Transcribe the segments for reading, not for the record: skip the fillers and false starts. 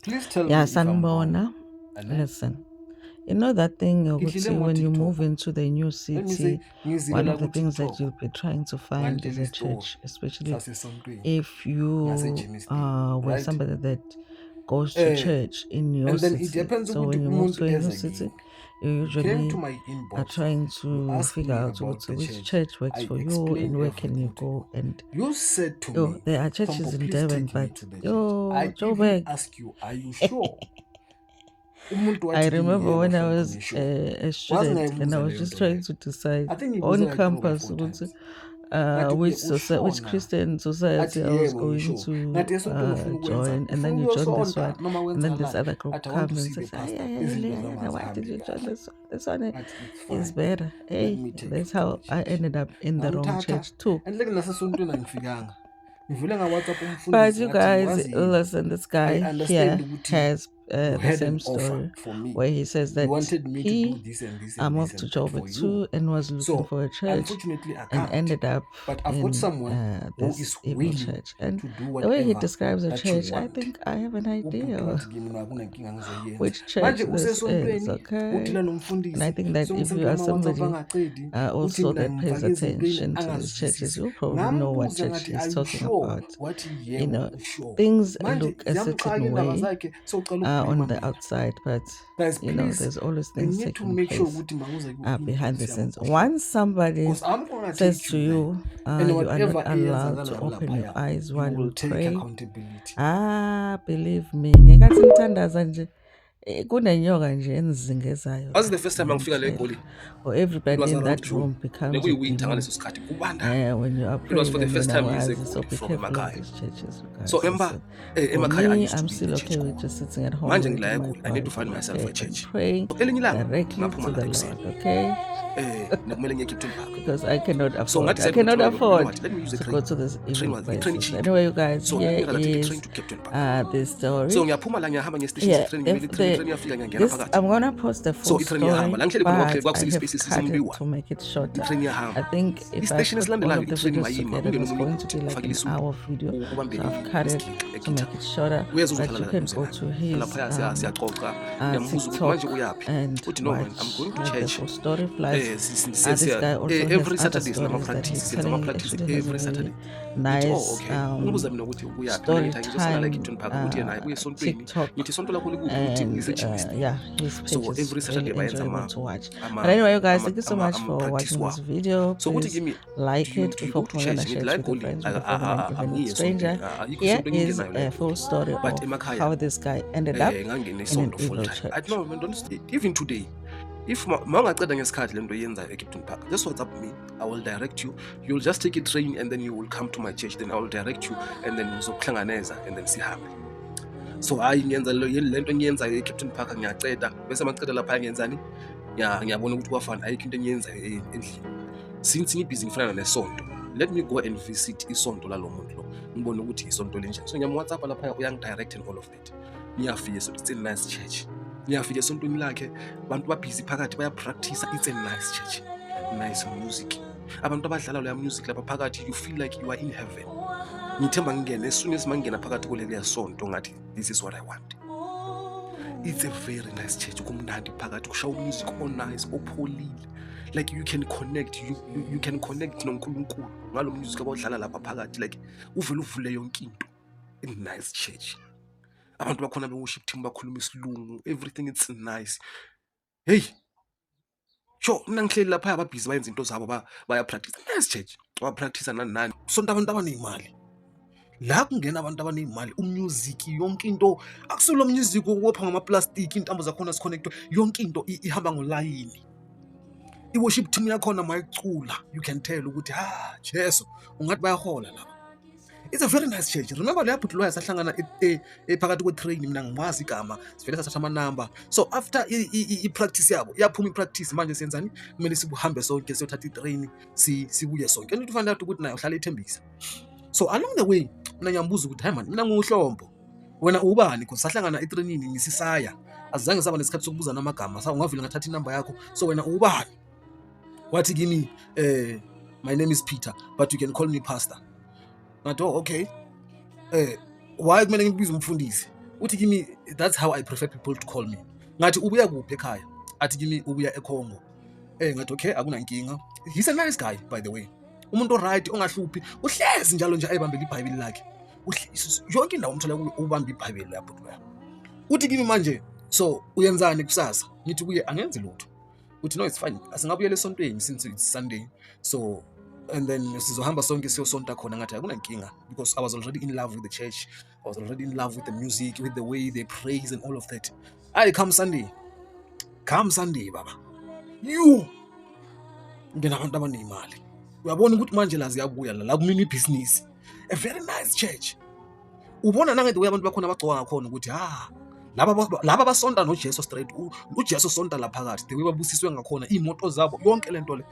Please tell me Yeah, if I'm wrong. Sanbona. Ane? Listen, you know that thing Ngihlile when you ngo-TikTok. move into the new Let me say city, ngizile one la of the things that ku-TikTok you'll be trying to find is ngantshela a isitori church, especially sasesontweni if you ngase-Germiston, were right? somebody that goes to church in your And then it city. happens So ukuthi when you move umuntu to a new eza city, kimi. you You came to usually my are inbox. trying You to asked figure me out about the which church. church works I for you and explained where can you everything to you. go. And You said to me, there are churches Tombo, in please Durban, take me but to the church. I even Joburg. ask you, are you sure? Umuntu I wathi kimi remember yebo when I mfowethu was ngisho. a student and I Wazingayibuza was leyo just nto trying leyo. to decide I think ngibuza on like 3 or campus 4 times. which Christian society Athi I was yebo going ngisho. Ngathi esontweni ufuna to ukwenza. join, and Ufuna then you join this ukuyosonta one, noma and then this wenzalani? other group Athi I want to comes and see the says, pastor. yeah, Izinto why did zangazihambi you join kahle. this one? This one Ngathi it's is fine. better. Let Hey, me take that's you to the how I church. ended up in the wrong Ngamthatha church too. and like nasesontweni angifikanga. Ngivule nga-WhatsApp But umfundisi you ngathi guys, wazi listen, this I guy understand here ukuthi has you the had same an offer story for me. where he says You that wanted me to do he this and this and this moved to and that Joburg for you. too and was looking So for a church unfortunately I and can't. ended up But I've got in someone who this is evil willing church. And to do the way he whatever describes a that you church, I want. think I have an idea Ubhuti of wathi kimi akunankinga ngizoyenza. which church Manje this is, usesontweni okay? udila And I nomfundisi think that if you songisendela are ama-WhatsApp somebody angaqedi uthi also mina that pays ngimfake ezintweni attention to these churches, angazizwisisi. you'll probably know what Ngambuza church ngathi he's are you talking sure? about. Wathi You yebo know, usure. things Manje look a certain ziyamxaka indaba way zakhe socela ukublame on the mina. outside, but Guys, you know, please, there's always we things need to taking make sure place ukuthi manguza behind the ku-inbox yami scenes. ukhohlwe. Once somebody Because I'm gonna says take to you there. you, And you are not whatever allowed to eyenzakala open your laphaya, eyes you while will we take pray. accountability. Believe me, ngekathi nithandaza nje kunenyoka nje enizingezayo Wazi la, the first time angifika le ngiyakutshela. Goli, or it everybody was in around that June. room becomes a Bekuyewinter demon ngaleso sikhathi kubanda. when you are It was praying. for the And first then I time ngize was, so eGoli be from careful of emakhaya. these churches, you So guys. emba Listen, for emakhaya I me, used to I'm be in the still okay church with choir. just sitting at home Manje reading ngila my eGoli, I need to Bible, find myself okay, a church. and praying Elinye ilanga directly to ngaphuma la the ekuseni. Lord, okay? Nakumele ngiye eKlipton Park. Because I cannot So afford. ngathi I said ukuthi cannot you know afford what, let me use the to train. go to these The train evil was the train is places. cheap. Anyway, you guys, So here ngangiyeka ticket train is to Captain Park. this story. So ngiyaphuma la ngiyahamba ngestation Yeah, setrain if ngimele train iyafika ngiyangena phakathi. I'm gonna post the So full itrain iyahamba. story, La ngihleli khona but kwakuhleli I kwakusele have spaces cut it ezimbili. to make it shorter. Itrain iyahamba. I think if I I-station put all esilandelayo of the itrain videos mayima together, it ungene was umuntu going to be ufake like an isudu hour video. ubambe So I've cut it istick to make it shorter. uyeza But uzohlala you la can duze go nami to his laphaya siyaxoxa ngiyambuza ukuthi manje TikTok uyaphi and uthi no man I'm watch going to like the church full story. Plus, this guy also has every other Saturday sinama stories that practice he's siyenza telling. ama He practice actually has a every very Saturday ngithi oh nice okay ungibuza mina ukuthi uyaphi mina story ngithi ngizohlala la time eKlipton Park ukuthi yena uye esontweni TikTok, ngithi isonto lakho likuphi uthi and ngise-Germiston. yeah, his So page is every Saturday really bayenza enjoyable to watch. ama But anyway, you guys, ama thank you so ama much ama for practice watching this wabo. video. So ukuthi Please kimi like it do you before go to we're gonna church share ngithi it la with your eGoli friends, with your family, and even with angiyi stranger. esontweni ayikho Here isonto is engingenayo la a full eGoli story but of emakhaya how this guy ended up ngangena in an isonto full evil time. I church. know man, don't even today if mawungaceda ngesikhathi lento yenzayo eKlipton Park just WhatsApp me, I will direct you. You'll just take a train and then you will come to my church, then I will direct you and then ngizokuhlanganeza and then sihambe. So hayi ngiyenza lento engiyenzayo eKlipton Park ngiyaceda bese mangiceda lapha ngiyenzani ngiyabona ukuthi kwafana ayikho into engiyenzayo endlini since ngibhizi ngifana nesonto. Let me go and visit isonto lalo muntu lo ngibone ukuthi isonto lenjani. So ngiyamWhatsApp lapha uyangidirect and all of that. Ngiyafika so it's a nice church. Ngiyafika esontweni lakhe abantu babhizi phakathi bayapractice. It's a nice church, nice music, abantu abadlala leya music lapha phakathi you feel like you are in heaven. Ngithemba ngingene as soon as mangena phakathi kuleliya sonto ngathi this is what I want. It's a very nice church, kumnandi phakathi kushaya music nice opholile, like you can connect you can connect noNkulunkulu ngalo music abawudlala lapha phakathi, like uvule yonke into. A nice church, abantu bakhona be-worship team bakhuluma isilungu, everything it's nice. Hey sure, mina ngihleli lapha ababhizi bayenza into zabo baya-practice. Nice church, wapractice nani sonto abantu abaneyimali. La kungena abantu abaneyimali, umusic yonke into akusulo music wopha ngamaplastiki, intambo zakhona ziconnectwe, yonke into ihamba ngolayini. I-worship team yakhona mayicula you can tell ukuthi Jesu ungathi bayahola laba. It's a very nice church. Remember leya bhuti loya sahlangana phakathi kwe-train, mina ngimazi igama, sivele sathatha amanamba. So after i-practice yabo yaphuma i-practice, manje siyenzani, kumele sibuhambe sonke siyothatha i-train sibuye sonke. And ufind out ukuthi naye uhlala eThembisa. So along the way mina ngiyambuza ukuthi hayi man, mina ngiwuhlombo, wena ubani? Because sahlangana etrenini ngisisaya, azange saba nesikhathi sokubuza namagama. Sa ungavile ngathatha inamba yakho, so wena ubani? Wathi kimi my name is Peter but you can call me pastor. Ngathi oh okay, why kumele ngibize umfundisi? uthi kimi, that's how I prefer people to call me. Ngathi ubuya kuphi ekhaya? Athi kimi ubuya eCongo. Ngathi okay, akunankinga. He's a nice guy by the way. Umuntu right ongahluphi, uhlezi njalo nje ayibambela iBhayibheli lakhe. Yonke indawo umthola ubamba iBhayibheli lapho loya. Uthi kimi manje, so uyenzani kusasa? Ngithi kuye angenzi lutho. Uthi no, it's fine. Asingabuyela esontweni since it's Sunday. So and then sizohamba sonke siyosonta khona. Ngathi akunankinga because I was already in love with the church. I was already in love with the music, with the way they praise and all of that. Come Sunday baba. Ngenabantu abanemali. Uyabona ukuthi manje la ziyabuya la kumini business. A very nice church. Ubona nange abantu bakhona abagcoka ngakhona ukuthi laba basonta noJesu straight. uJesu sonta la phakathi. The way babusiswe ngakhona imoto zabo yonke lento le.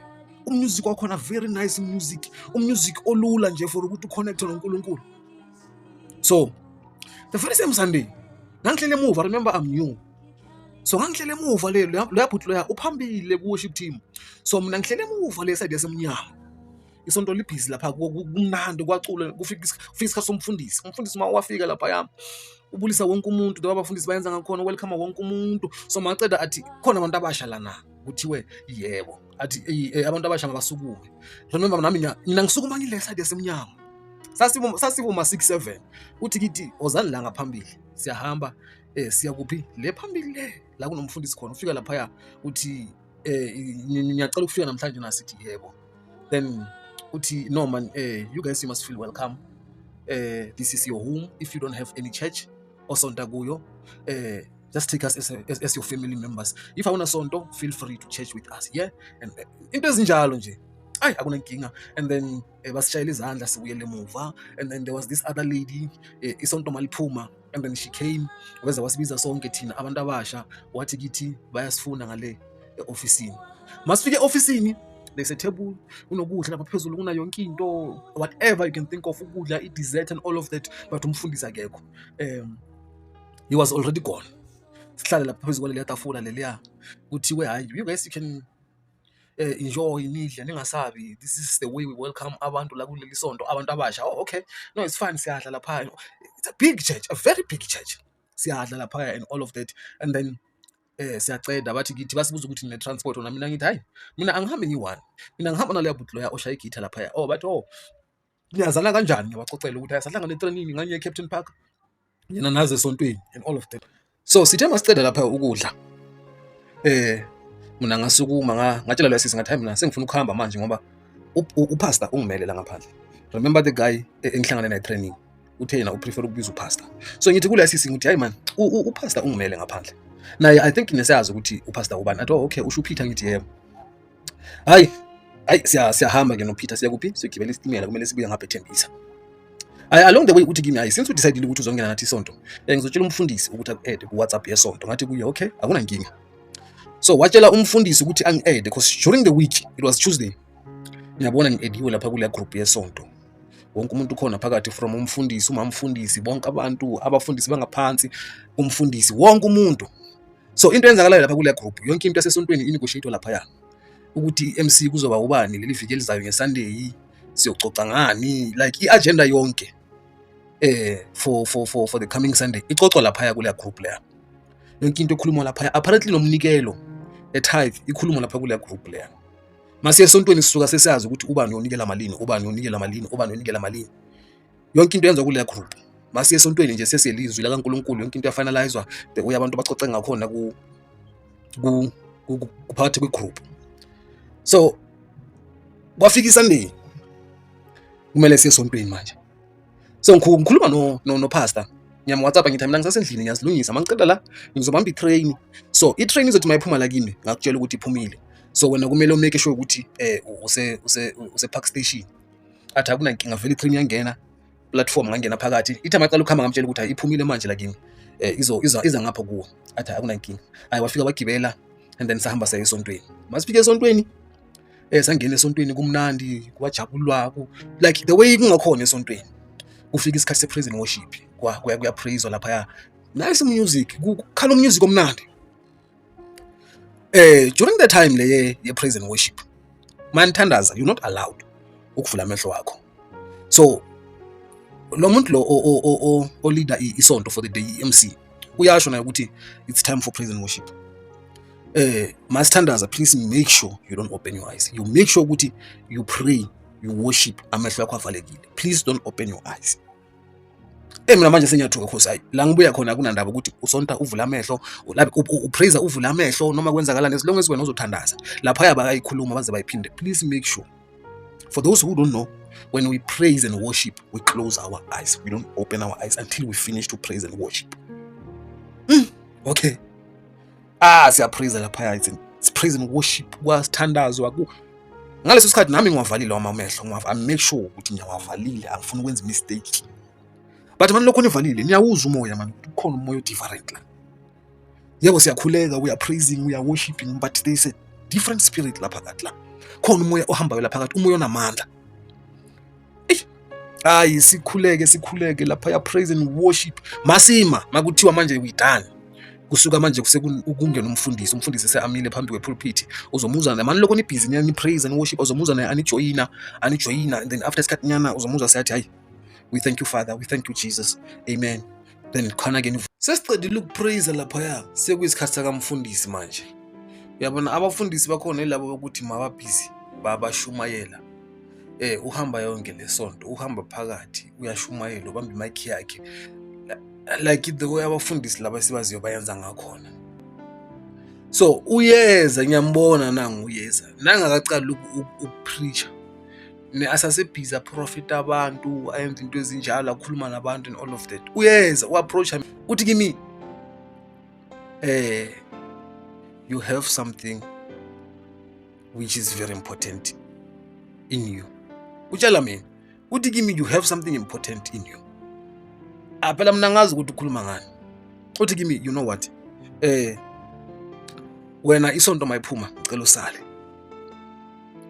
Umusic wakhona very nice music. Umusic olula nje for ukuthi uconnect noNkulunkulu. So the very same Sunday ngangihlele emuva, remember I'm new. So ngangihlele emuva lo yabhuti loya uphambili ku worship team. So mina ngihlele emuva le side yasemnyango. Isonto libhizi lapha kumnandi kwacula kufika isikhathi somfundisi. Umfundisi mawafika lapha yami ubulisa wonke umuntu, ngoba abafundisi bayenza ngakhona welcome wonke umuntu. So maqeda athi khona abantu abasha lana, kuthiwe yebo. Athi abantu abasha mabasukume. Remember nami mina ngisukuma ngile side yasemnyango. Sasivuma 6-7. Uthi kithi ozani la ngaphambili. Siyahamba siya kuphi? Le phambili le la kunomfundisi khona. Ufika lapha ya uthi ngiyacela ukufika namhlanje na, sithi yebo. Then uthi no man, you guys, you must feel welcome. This is your home. If you don't have any church or sonta kuyo, just take us as your family members. If I want a sonto, feel free to church with us. Yeah, and into ezinjalo nje. Akunankinga. And then basishayela izandla sibuyele emuva. And then there was this other lady, isonto maliphuma, and then she came weza wasibiza sonke thina abantu abasha, wathi kithi bayasifuna ngale officeini. Masifike officeini, there's a table, unokudla lapha phezulu, kuna yonke into, whatever you can think of, ukudla, i-dessert and all of that, but umfundisi akekho. He was already gone. Sihlale lapha phezulu kwale tafula leliya, kuthiwe hayi, you guys, you can enjoy nidle ningasabi. This is the way we welcome abantu la kuleli sonto, abantu abasha. Oh okay, no, it's fine, siyadla lapha. It's a big church, a very big church. Siyadla lapha and all of that. And then siyaceda bathi kithi basibuza ukuthi nine transport, ona mina ngithi hayi, mina angihambi ngiyi-1, mina ngihamba naleya bhuti loya oshaya igitha lapha. Bathi niyazana kanjani? Ngiyabacocela ukuthi asahlangana etrenini nganye eCaptain Park, yena naze esontweni and all of that. So sithe masiceda lapha ukudla, mina ngasukuma ngatshela lo sisi ngathi mina sengifuna ukuhamba manje ngoba upastor ungimele la ngaphandle. Remember the guy engihlangana naye training, uthe yena uprefer ukubiza upastor. So ngithi kule sisi ngithi hayi man, upastor ungimele ngaphandle. Naye I think nesayazi ukuthi upastor ubani. Athi okay, usho uPeter. Ngithi yebo. Hayi siyahamba ke noPeter, siya kuphi? Sigibela isitimela, kumele sibuye ngapha eThembisa. Along the way uthi kimi hayi, since udecidile ukuthi uzongena nathi isonto, ngizotshela umfundisi ukuthi aku-add ku WhatsApp yesonto. Ngathi kuye okay, akunankinga. So watshela umfundisi ukuthi angi-add because during the week, it was Tuesday, ngiyabona ngi-ediwe lapha kule group yesonto. Wonke umuntu khona phakathi, from umfundisi, umamfundisi, bonke abantu, abafundisi bangaphansi, umfundisi, wonke umuntu. So into enzakalayo lapha kule group, yonke into yasesontweni inegotiate lapha ya. Ukuthi MC kuzoba ubani leli viki elizayo ngeSunday, siyococa ngani, like i-agenda yonke for the coming Sunday icocwa lapha ya kule group leya. Yonke into ekhuluma lapha, apparently nomnikelo e-tithe ikhuluma lapha kule group leya. Mase esontweni sisuka sesazi ukuthi ubani uyonikela malini, ubani uyonikela malini, ubani uyonikela malini. Yonke into yenza kule group. Mase esontweni nje sesiyelizwi la kaNkulunkulu, yonke into yafinalizwa the way abantu bacoce ngakhona kuphakathi kwe-group. So kwafika iSunday, kumele siye esontweni manje. So ngikhuluma no pastor, ngiyam WhatsApp ngithi mina ngisasendlini ngiyazilungisa, mangicela la ngizobamba i-train. So i-train izothi mayiphuma la kimi ngakutshela ukuthi iphumile. So wena kumele umake sure ukuthi use park station. Athi akunankinga, vele i-train yangena platform, ngangena phakathi. Ithi macala ukuhamba ngamtshela ukuthi hayi iphumile manje la kimi. Iza ngapha kuwo. Athi akunankinga. Hayi wafika bagibela and then sahamba saye esontweni. Masifike esontweni, sangena esontweni kumnandi, kwajabulwa, like the way kungakhona esontweni. Ufika isikhathi se-praise and worship, kuya praise lapha ya. Nice music, kukhala music omnandi. During the time le praise and worship, man thandaza, you're not allowed ukuvula amehlo wakho. So lo muntu lo o leader isonto for the day MC uyasho naye ukuthi it's time for praise and worship. Masithandaza, please make sure you don't open your eyes. You make sure ukuthi you pray, you worship, amehlo akho avalekile. Please don't open your eyes. Mina manje senyathuka because hayi la ngibuya khona kunandaba ukuthi usonta uvula amehlo, upraise uvula amehlo noma kwenzakalani as long as wena uzothandaza. Lapha yabayikhuluma baze bayiphinde. Please make sure. For those who don't know, when we praise and worship, we close our eyes. We don't open our eyes until we finish to praise and worship. Okay. Siyapraise lapha it's praise and worship kwasithandazwa ku. Ngaleso sikhathi nami ngiwavalile amehlo, I make sure ukuthi ngiyawavalile, angifuni ukwenza mistake. But manje lokho nivalile niyawuza umoya manje, ukhona umoya different la. Yebo siyakhuleka, we are praising, we are worshiping, but there is a different spirit lapha phakathi la. Khona umoya ohambayo lapha phakathi, umoya onamandla. Sikhuleke lapha ya praise and worship. Masima makuthiwa manje we done. Kusuka manje kungena umfundisi seamile phambi kwepulpit, uzomuza naye manje lokho ni busy ni praise and worship, uzomuza naye anijoyina, and then after isikhathi nyana uzomuza sathi hayi, we thank you Father, we thank you Jesus, amen. Then khona again sesicedile ukupraise lapha ya sekuyisikhathi sakamfundisi manje. Uyabona abafundisi bakhona ilabo ukuthi mababhizi babashumayela. Uhamba yonke lesonto, uhamba phakathi, uyashumayela, ubamba imic yakhe. Like the way abafundisi laba sibaziyo bayenza ngakhona. So uyeza ngiyambona nangu uyeza. Nangakaqala ukupreacher. Asasebhizi profit abantu, ayenza into ezinjalo, akhuluma nabantu and all of that. Uyeza uapproach uthi kimi you have something which is very important in you. Utshela mina uthi kimi you have something important in you. Phela mina ngazi ukuthi ukhuluma ngani. Uthi kimi you know what? Wena isonto mayiphuma ngicela usale.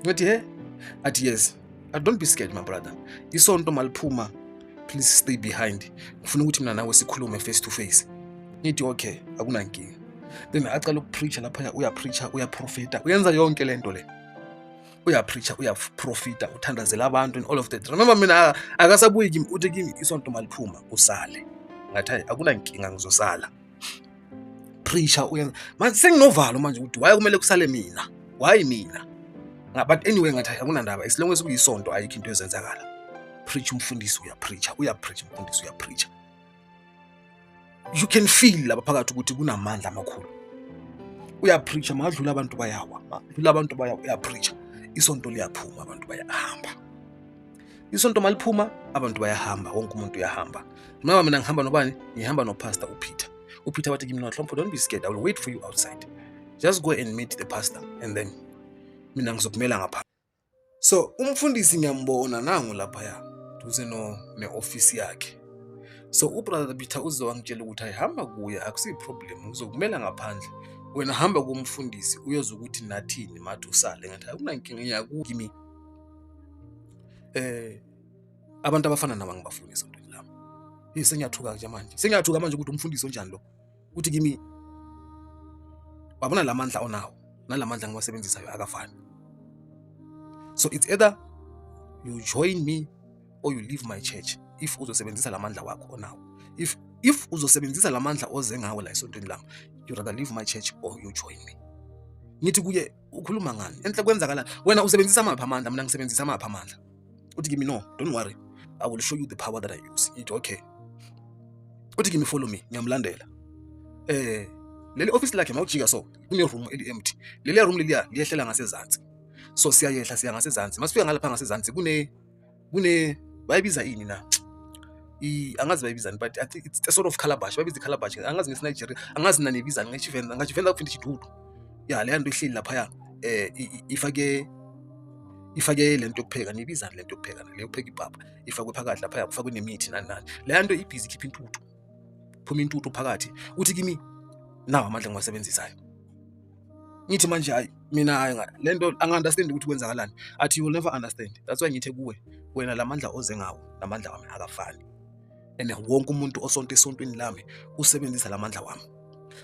Ngithi athi yes. Don't be scared my brother. Isonto maliphuma, please stay behind. Ngifuna ukuthi mina nawe sikhulume face to face. Ngithi okay, akunankinga. Then aqala ukupreacher lapha, uyapreacher, uyaprofita, uyenza yonke lento le. Uyapreacher, uyaprofita, uthandazela abantu and all of that. Remember mina akasabuyi kimi uthi kimi isonto maliphuma usale. Ngathi hayi akunankinga ngizosala. Preacher uyenza. Manje senginovalo manje ukuthi why kumele kusale mina? Why mina? But anyway ngathi akunandaba, as long as kuyisonto ayikho into ezenzakala. Preach umfundisi uyapreacher, umfundisi uyapreacher. You can feel lapha phakathi ukuthi kunamandla amakhulu. Uyapreacher madlula abantu bayawa. Madlula abantu bayawa uyapreacher. Isonto liyaphuma abantu bayahamba. Isonto maliphuma abantu bayahamba, wonke umuntu uyahamba. Noma mina ngihamba nobani? Ngihamba no Pastor uPeter. uPeter wathi kimi noHlompo, don't be scared, I will wait for you outside. Just go and meet the pastor and then mina ngizokumela ngapha. So umfundisi ngiyambona nangu lapha ya duze neoffice yakhe. So ubrother Peter uzowangitshela ukuthi ayihamba kuye akusi problem, uzokumela ngaphandle. Wena hamba kumfundisi uyoza ukuthi nathini mathi usale ngathi akunankinga ngiyakumi. Abantu abafana naba ngibafuna isonto lami. Sengiyathuka nje manje. Sengiyathuka manje ukuthi umfundisi onjani lo. Uthi kimi wabona lamandla onawo nalamandla ngiwasebenzisayo akafani. So it's either you join me or you leave my church if uzosebenzisa lamandla wakho onawo. If uzosebenzisa lamandla oze ngawo la isontweni lami, you rather leave my church or you join me. Ngithi kuye ukhuluma ngani? Enhle kwenzakala wena usebenzisa amapha amandla, mina ngisebenzisa amapha amandla. Uthi kimi no, don't worry. I will show you the power that I use. It's okay. Uthi kimi follow me, ngiyamlandela. Leli office lakhe mawujika so, kune room eli-empty. Leli room leliya liyehlela ngasezantsi. So siyayehla siya ngasezantsi. Masifika ngalapha ngasezantsi kune bayibiza ini na? Angazi bayibizani, but I think it's a sort of calabash. Bayibiza calabash. Angazi ngesiNigeria, angazi nani ibiza ngechivenda kuphinda ichidudu. Ya le nto ihleli lapha ya ifake lento yokupheka nibiza lento yokupheka le yokupheka ipapa ifakwe phakathi lapha kufakwe nemithi nani. Le nto ibhizi khipha intuthu. Phuma intuthu phakathi. Uthi kimi nawo amandla ngiwasebenzisayo. Ngithi manje hayi mina lento angi-understand ukuthi kwenzakalani. Athi you will never understand. That's why ngithe kuwe wena lamandla oze ngawo lamandla wami akafani. And wonke umuntu osonto esontweni lami usebenzisa lamandla wami.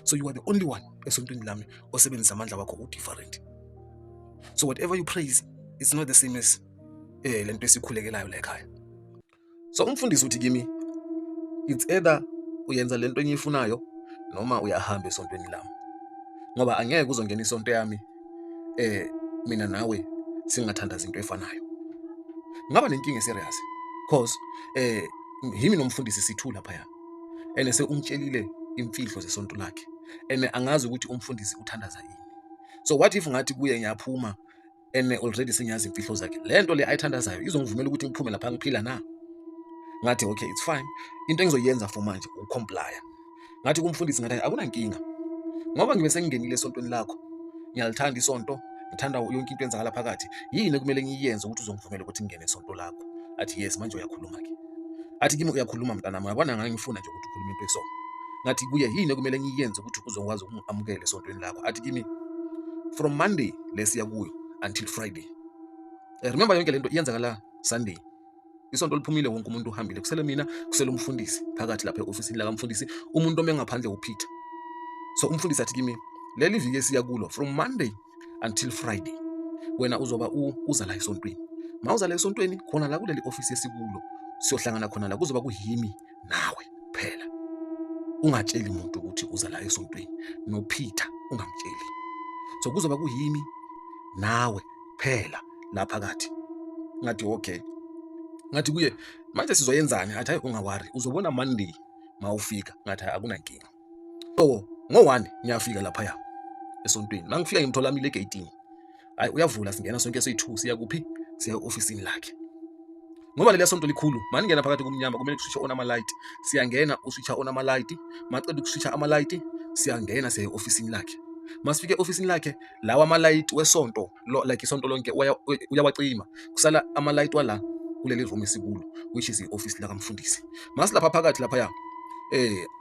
So you are the only one esontweni lami osebenzisa amandla wakho u-different. So whatever you praise, it's not the same as lento esikhulekelayo la ekhaya. So umfundisi uthi kimi, it's either uyenza lento engiyifunayo noma uyahamba esontweni lami, ngoba angeke uzongena isonto yami mina nawe singathandaza into efanayo. Ngaba nenkinga serious because yimi nomfundisi sithu lapha ene ungitshelile imfihlo zesonto lakhe ene angazi ukuthi umfundisi uthandaza yini. So what if ngathi kuye ngiyaphuma ene already sengiyazi imfihlo zakhe, lento le ayithandazayo izongivumela ukuthi ngiphume lapha ngiphila na? Ngathi okay, it's fine, into engizoyenza for manje ucomplya. Ngathi kumfundisi ngathi akunankinga, ngoba ngibe sengingenile esontweni lakho, ngiyalithanda isonto, ngithanda yonke into enzakala phakathi, yini kumele ngiyenze ukuthi uzongivumela ukuthi ngingene esonto lakho? Athi yes, manje uyakhuluma ke. Athi kimi uyakhuluma mntanami, uyabona ngangifuna nje ukuthi ukhulume into eso. Ngathi kuye yini kumele ngiyenze ukuthi uzokwazi ukungamukela esontweni lakho? Athi kimi from Monday lesiya kuyo until Friday. Remember yonke lento iyenzakala Sunday. Isonto liphumile, wonke umuntu uhambile, kusele mina, kusele umfundisi phakathi lapha e-ofisini la kamfundisi, umuntu omengaphandle uPeter. So umfundisi athi kimi leli viki esiya kulo from Monday until Friday wena uzoba uza la esontweni. Mawuza la esontweni khona la kuleli office esikulo siyohlangana khona la, kuzoba kuyimi nawe phela. Ungatsheli umuntu ukuthi uza la esontweni, no Peter ungamtsheli. So kuzoba kuyimi nawe phela la phakathi. Ngathi okay, ngathi kuye manje sizoyenzani? Athi hayi ungawari, uzobona Monday mawufika. Ngathi akunankinga. So ngo-1 ngiyafika lapha esontweni, mangifika ngimthola amile egate. Hayi uyavula, singena sonke soyi2 siya kuphi? Siya e-ofisini lakhe. Ngoba leli sonto likhulu, maningena phakathi kumnyama, kumele kuswitche on ama-light. Siyangena uswitcha on ama-light, maqeda ukuswitcha ama-light siyangena siya e-ofisini lakhe. Masifike e-ofisini lakhe, lawa ama-light wesonto like isonto lonke uyawacima, kusala ama-light wala kuleli room esikulo, which is i-office la kamfundisi. Masilapha phakathi lapha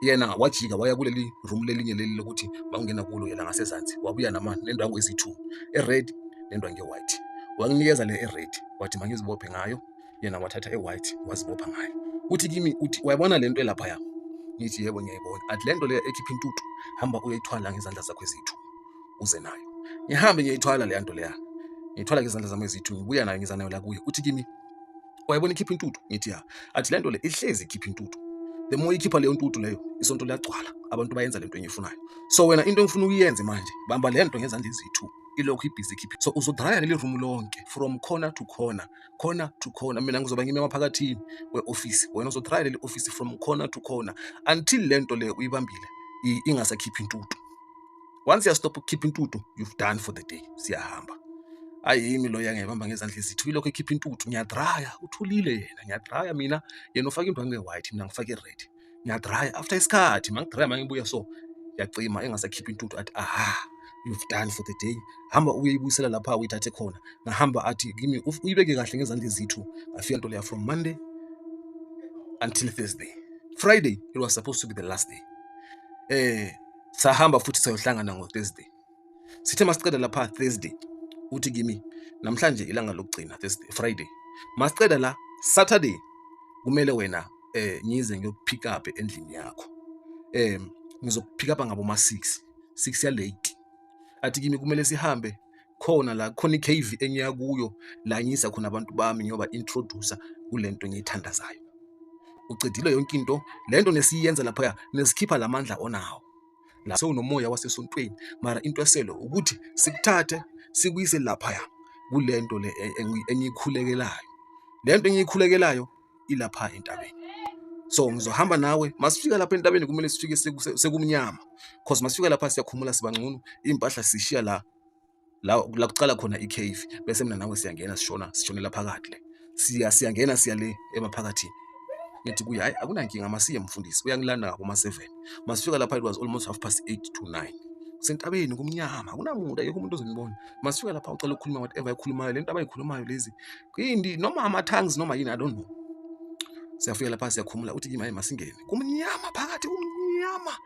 yena wajika waya kuleli room lelinye leli lokuthi bangena kulo yena ngasezantsi, wabuya nendwangu ezi2, e-red nendwangu e-white. Wanginikeza le e-red, wathi mangizibophe ngayo, yena wathatha e-white wazibopha ngayo. Uthi kimi, uthi uyabona lento elapha? Ngithi yebo ngiyayibona. Athi lento le ekhipha intuthu, hamba uyayithwala ngezandla zakho ezi2 uze nayo. Ngihambe ngiyayithwala le nto leya, ngiyithwala ngezandla zami ezi2, ngibuya nayo ngiza nayo la kuye. Uthi kimi uyayibona ikhipha intuthu? Ngithi ya. Athi lento le ihlezi ikhipha intuthu, the more ikhipha leyo ntuthu leyo isonto liyagcwala, abantu bayenza lento engiyifunayo. So wena into engifuna uyenze manje, bamba lento ngezandla ezi2 ilokhu ibhizi ikhipha. So uzodraya leli room lonke from corner to corner, corner to corner. Mina ngizoba ngime maphakathini we-office, wena uzodraya leli office from corner to corner until lento le uyibambile ingasakhiphi intuthu. Once you stop keeping intuthu, you've done for the day. Siyahamba. Ayimi lo yangibamba ngezandla ezi2 ilokhu ikhipha intuthu. Ngiyadraya, uthulile yena, ngiyadraya mina, yena ufaka indwangu e-white, mina ngifaka i-red. Ngiyadraya, after isikhathi mangidraya mangibuya so yacima engasakhiphi intuthu. Athi aha, you've done for the day. Hamba uyibuyisela lapha uyithathe khona. Ngahamba athi kimi uyibeke kahle ngezandla ezi2. Ngafika into leya from Monday until Thursday. Friday it was supposed to be the last day. Sahamba futhi sayohlangana ngo-Thursday. Sithe masiceda lapha Thursday, uthi kimi namhlanje ilanga lokugcina Thursday, Friday. Masiceda la Saturday kumele wena ngize ngiyopick up endlini yakho. Ngizopick up ngabo ma6 ya late. Athi kimi kumele sihambe khona la, khona i-cave engiya kuyo la ngisa khona abantu bami ngiyoba introducer kulento engiyithandazayo. Ucedile yonke into lento nesiyenza lapha, nesikhipha lamandla onawo la sewunomoya wasesontweni, mara into eselo ukuthi sikuthathe sikuyise lapha kulento le engiyikhulekelayo. Lento engiyikhulekelayo ilapha entabeni. So ngizohamba nawe, masifika lapha entabeni kumele sifike sekumnyama, because masifika lapha siyakhumula sibangcono, impahla sishiya la kucala khona i-cave, bese mina nawe siyangena sishonela phakathi le. Siyangena siya le emaphakathini. Ngithi kuye hayi akunankinga, masiye mfundisi, uyangilanda ngabo ma7. Masifika lapha it was almost 8:30 to 9. Sentabeni kumnyama, akunamuntu, ayekho umuntu ozonibona. Masifika lapha ucela ukukhuluma whatever ayikhulumayo, lento abayikhulumayo lezi kuyindi noma ama-tongues noma yini, I don't know. Siyafika lapha siyakhumula, uthi kimi hayi masingene. Kumnyama phakathi, kumnyama.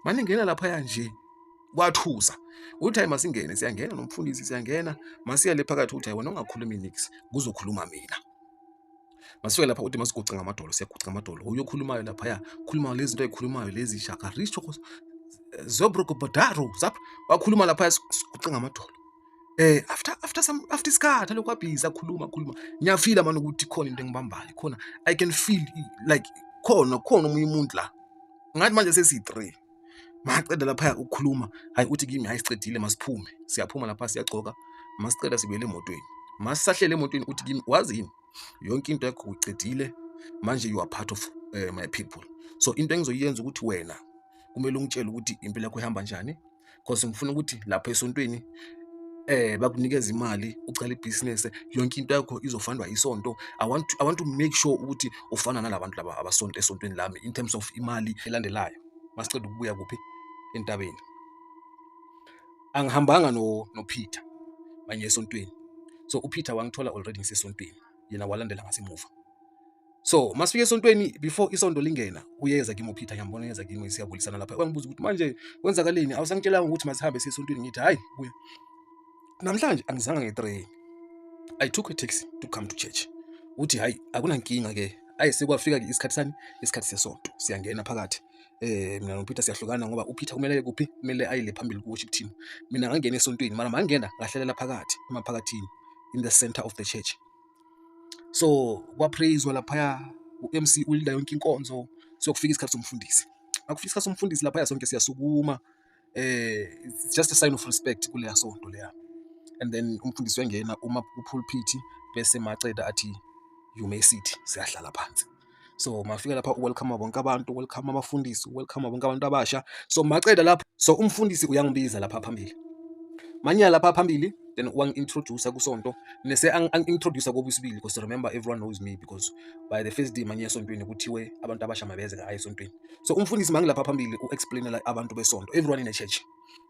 Maningena lapha nje kwathusa. Uthi hayi masingene, siyangena nomfundisi, siyangena masiya le phakathi. Uthi hayi wena ungakhulumi nix, kuzokhuluma mina. Masifika lapha uthi masiguca ngamadolo, siyaguca ngamadolo. Uyokhulumayo lapha khuluma lezi zinto ayikhulumayo lezi shakaricho zobrokobodaro zap, wakhuluma lapha siguca ngamadolo. After isikhathi lokhu abhizi akhuluma ngiyafila manje ukuthi khona into engibambayo, khona I can feel like khona omunye umuntu la, ngathi manje sesi-3 maceda lapha ukukhuluma, hayi uthi kimi hayi sicedile masiphume, siyaphuma lapha siyagcoka, masiceda sibuyele emotweni. Masisahlele emotweni uthi kimi wazini yonke into yakho uyicedile, manje you are part of my people, so into engizoyenza ukuthi wena kumele ungitshele ukuthi impilo yakho ihamba njani, because ngifuna ukuthi lapha esontweni bakunikeza imali ucala ibhizinesi, yonke into yakho izofundwa isonto. I want to make sure ukuthi ufana nalabantu laba abasonto esontweni lami in terms of imali elandelayo. Masiceda ukubuya kuphi entabeni, angihambanga no Peter manje esontweni, so uPeter wangithola already ngisesontweni, yena walandela ngasemuva. So masifika esontweni, before isonto lingena uyeza kimi uPeter, ngiyambona uyeza kimi, siyabulisana lapha, wangibuza ukuthi manje kwenzakaleni, awusangitshelanga ukuthi masihambe sisesontweni. Ngithi hayi buya, namhlanje angizanga ngetrain, I took a taxi to come to church. Uthi hayi akunankinga ke, sekwafika isikhathi sani, isikhathi sesonto, siyangena phakathi. Mina noPeter siyahlukana ngoba uPeter kumele aye kuphi, kumele ayile phambili ku-worship team, mina ngangena esontweni, mara mangena ngahlelela phakathi emaphakathini, in the center of the church. So kwapraiswa laphaya, u-MC ulida yonke inkonzo, sokufika isikhathi somfundisi. Akufika isikhathi somfundisi laphaya sonke siyasukuma, it's just a sign of respect kuleya sonto leya. And then umfundisi wengena upulpit bese maceda athi you may sit, siyahlala phansi. So mafika lapha welcome bonke abantu, welcome abafundisi, welcome bonke abantu abasha. So maceda lapha, so umfundisi uyangibiza lapha phambili, manje lapha phambili, then wangi-introduce kusonto, nese ang-introduce kobusibili, because remember everyone knows me, because by the first day manje esontweni kuthiwe abantu abasha mabeze ngayo esontweni. So umfundisi mangilapha phambili u-explainela abantu besonto, everyone in the church,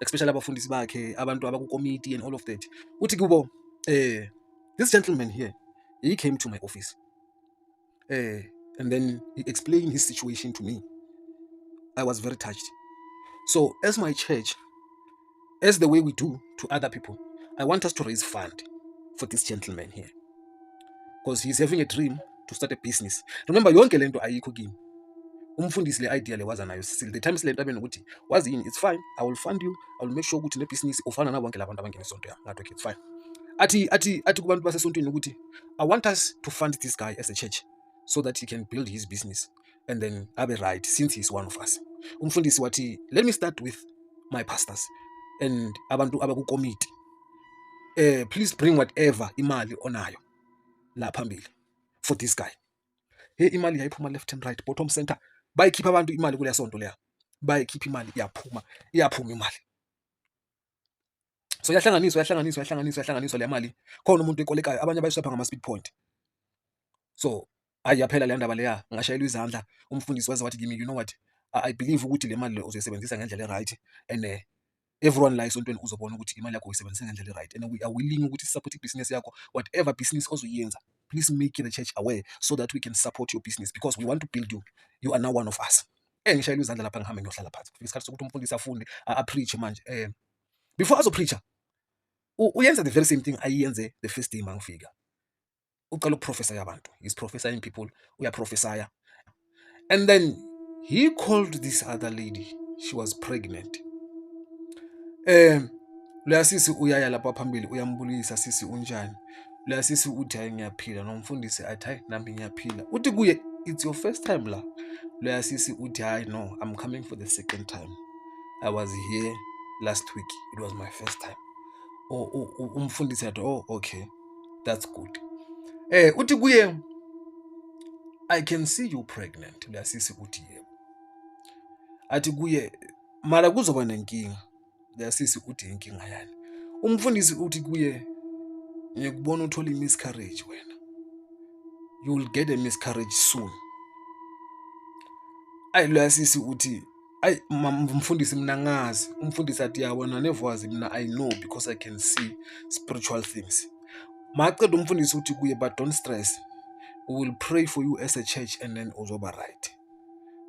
especially abafundisi bakhe, abantu abaku-committee and all of that. Uthi kubo, this gentleman here, he came to my office, and then he explained his situation to me. I was very touched. So as my church, as the way we do to other people, I want us to raise fund for this gentleman here, because he's having a dream to start a business. Remember, yonke lento ayikho kimi. Umfundisi le idea le waza nayo still the time silento abena ukuthi wazini, it's fine, I will fund you, I will make sure ukuthi nebusiness ufana nabo bonke labantu abangena esonto yami. Ngathi okay, it's fine. Athi kubantu basesontweni ukuthi I want us to fund this guy as a church so that he can build his business and then abe right, since he's one of us. Umfundisi wathi, let me start with my pastors and abantu abaku committee. Please bring whatever imali onayo la phambili for this guy. Hey, imali yayiphuma left and right, bottom center, bayikhipha abantu imali kuleya sonto leya, bayikhipha imali, iyaphuma imali. So yahlanganiswa le mali, khona umuntu ekolekayo, abanye bayiswapha ngama-speed point. So ayaphela le ndaba leya, ngashayelwa izandla. Umfundisi waze wathi kimi, you know what, I believe ukuthi le mali le uzoyisebenzisa ngendlela right, and everyone la esontweni uzobona ukuthi imali yakho uyisebenzisa ngendlela right, and we are willing ukuthi support business yakho, whatever business ozoyenza, please make the church aware so that we can support your business, because we want to build you. You are now one of us. Ngishayelwa izandla lapha, ngihambe ngiyohlala phansi. Kufika isikhathi sokuthi umfundisi afunde, a-preach manje. Before azopreacher, uyenza the very same thing ayenze the first day mangifika. Uqala ukuprofesa yabantu, he's prophesying people, uyaprofesaya. And then he called this other lady, she was pregnant. Loya sisi uyaya lapha phambili, uyambulisa, sisi unjani? Loya sisi uthi hayi ngiyaphila, nomfundisi athi hayi nami ngiyaphila. Uthi kuye, it's your first time la? Loya sisi uthi hayi no, I'm coming for the second time. I was here last week, it was my first time. Umfundisi athi, oh okay, that's good. Uthi kuye, I can see you pregnant. Loya sisi uthi yebo. Athi kuye, mara kuzoba nenkinga. Loya sisi uthi inkinga yani. Umfundisi uthi kuye, ngikubona uthola miscarriage wena. You will get a miscarriage soon. Loya sisi uthi, mfundisi mina ngazi. Umfundisi athi yabona nevoice mina I know, because I can see spiritual things. Maceda umfundisi uthi kuye, but don't stress. We will pray for you as a church and then uzoba right.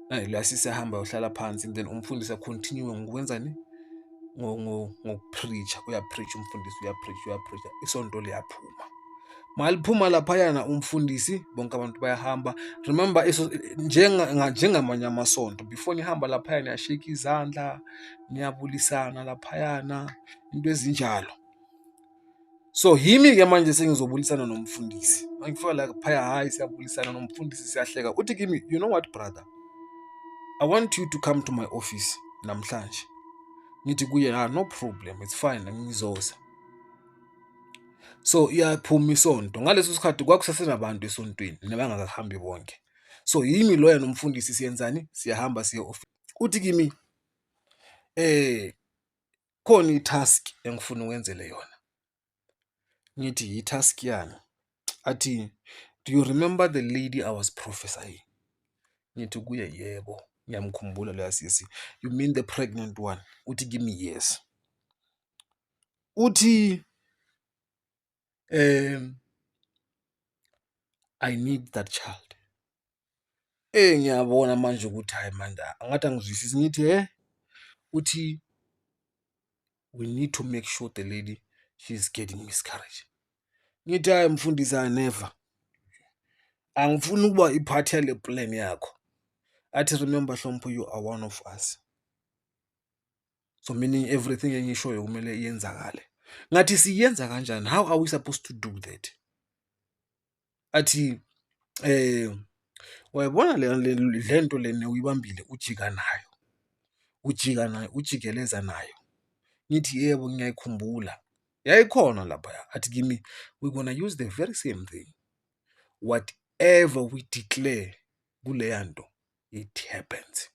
Loya sisi ahamba uhlala phansi, and then umfundisi continue ngokwenzani? Ngokupreacha, uyapreach umfundisi, uyapreach. Isonto liyaphuma. Maliphuma laphayana umfundisi, bonke abantu bayahamba. Remember njengamanye amasonto, before nihamba laphayana niyashake izandla, niyabulisana laphayana, into ezinjalo. So yimi ke manje sengizobulisana nomfundisi. Angifika la phaya hayi siyabulisana nomfundisi siyahleka. Uthi kimi, you know what brother? I want you to come to my office namhlanje. Ngithi kuye, no problem, it's fine, ngizoza. So iyaphuma isonto. Ngaleso sikhathi kwakusasenabantu esontweni nabangakahambi bonke. So yimi loya nomfundisi siyenzani? Siyahamba siye office. Uthi kimi khona i-task engifuna ukwenzele yona. Ngithi yi-task yani? Athi, do you remember the lady I was prophesying? Ngithi kuye, yebo, ngiyamkhumbula loya sisi. You mean the pregnant one? Uthi kimi, yes. Uthi I need that child. Ngiyabona manje ukuthi hayi manje angathi angizwisisi. Ngithi uthi we need to make sure the lady she's getting miscarriage. Ngithi hayi mfundisi, never. Angifuni ukuba iphathi yale plan yakho. Athi remember Hlompo, you are one of us. So meaning everything engishoyo kumele iyenzakale. Ngathi siyenza kanjani? How are we supposed to do that? Athi wayibona le nto lena uyibambile ujika nayo. Ujikeleza nayo. Ngithi yebo ngiyayikhumbula. Yayikhona lapha. Athi kimi, we're going to use the very same thing. Whatever we declare kuleya nto, it happens.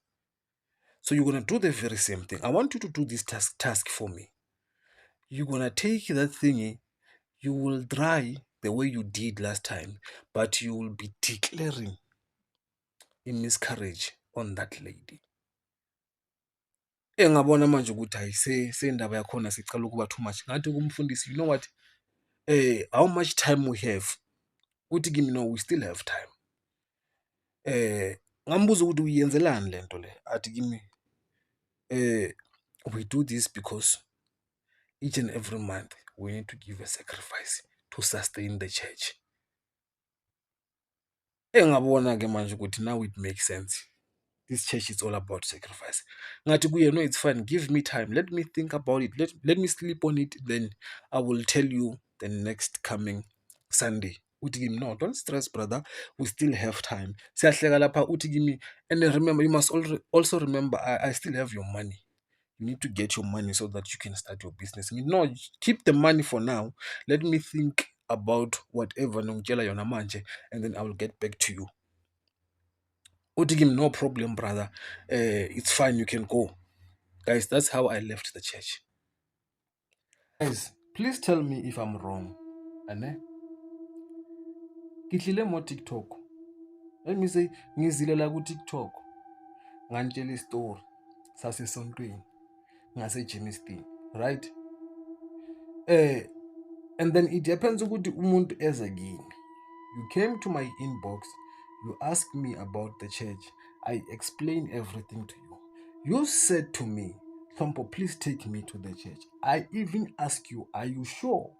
So you're going to do the very same thing. I want you to do this task for me. You're going to take that thingy, you will try the way you did last time, but you will be declaring a miscarriage on that lady. Ngabona manje ukuthi hayi sendaba yakhona sicela ukuba too much. Ngathi kumfundisi, you know what? How much time we have? Uthi kimi, no, we still have time. Ngambuza ukuthi uyenzelani le nto le? Athi kimi, we do this because each and every month we need to give a sacrifice to sustain the church. Ngabona ke manje ukuthi now it makes sense. This church is all about sacrifice. Ngathi kuye, no, it's fine. Give me time. Let me think about it. Let me sleep on it. Then I will tell you the next coming Sunday. Uthi kimi, no, don't stress, brother. We still have time. Siyahleka lapha. Uthi kimi, and remember, you must also remember, I still have your money. You need to get your money so that you can start your business. No, keep the money for now. Let me think about whatever nongitshela yona manje, and then I will get back to you. Uthi kimi, no problem, brother. It's fine, you can go. Guys, that's how I left the church. Guys, please tell me if I'm wrong. Ane? Kihlile mo TikTok. Let me say, ngizilela ku TikTok. Ngantshela istory sasesontweni ngase Germiston, right? And then it happens ukuthi umuntu eza kimi. You came to my inbox, you asked me about the church. I explained everything to you. You said to me, Hlompo, please take me to the church. I even asked you, are you sure?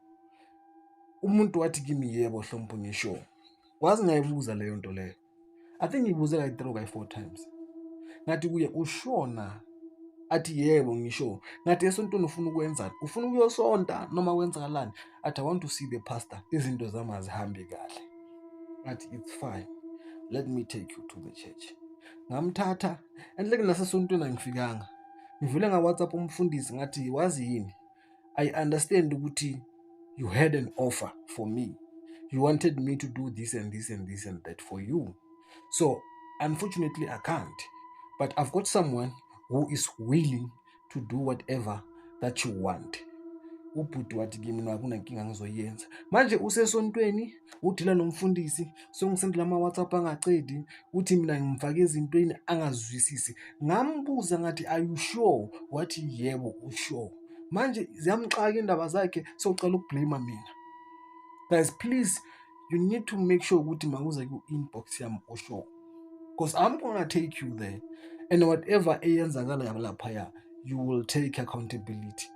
Umuntu wathi kimi, yebo Hlompo, ngisure. Kwazi ngayibuza leyo nto leyo. I think ngibuze like 3 or 4 times. Ngathi kuye, usure na? Athi yebo ngisho. Ngathi esontweni ufuna ukwenzani? Ufuna ukuyosonta noma kwenzakalani? Athi I want to see the pastor. Izinto zami azihambi kahle. Athi it's fine. Let me take you to the church. Ngamthatha enhleke nasesontweni angifikanga. Ngivule nga WhatsApp umfundisi ngathi wazi yini? I understand ukuthi you had an offer for me. You wanted me to do this and this and this and that for you. So unfortunately I can't. But I've got someone who is willing to do whatever that you want. Ubhuti wathi kimi, no, akunankinga ngizoyenza. Manje usesontweni udila nomfundisi, songisendela ama WhatsApp angacedi, uthi mina ngimfake ezintweni angazwisisi. Ngambuza ngathi, are you sure? Wathi yebo usure. Manje ziyamxaka indaba zakhe, socela ukublame mina. Guys, please, you need to make sure ukuthi manguza ku inbox yami usure. Because I'm going to take you there. And whatever eyenzakala lapha, you will take accountability.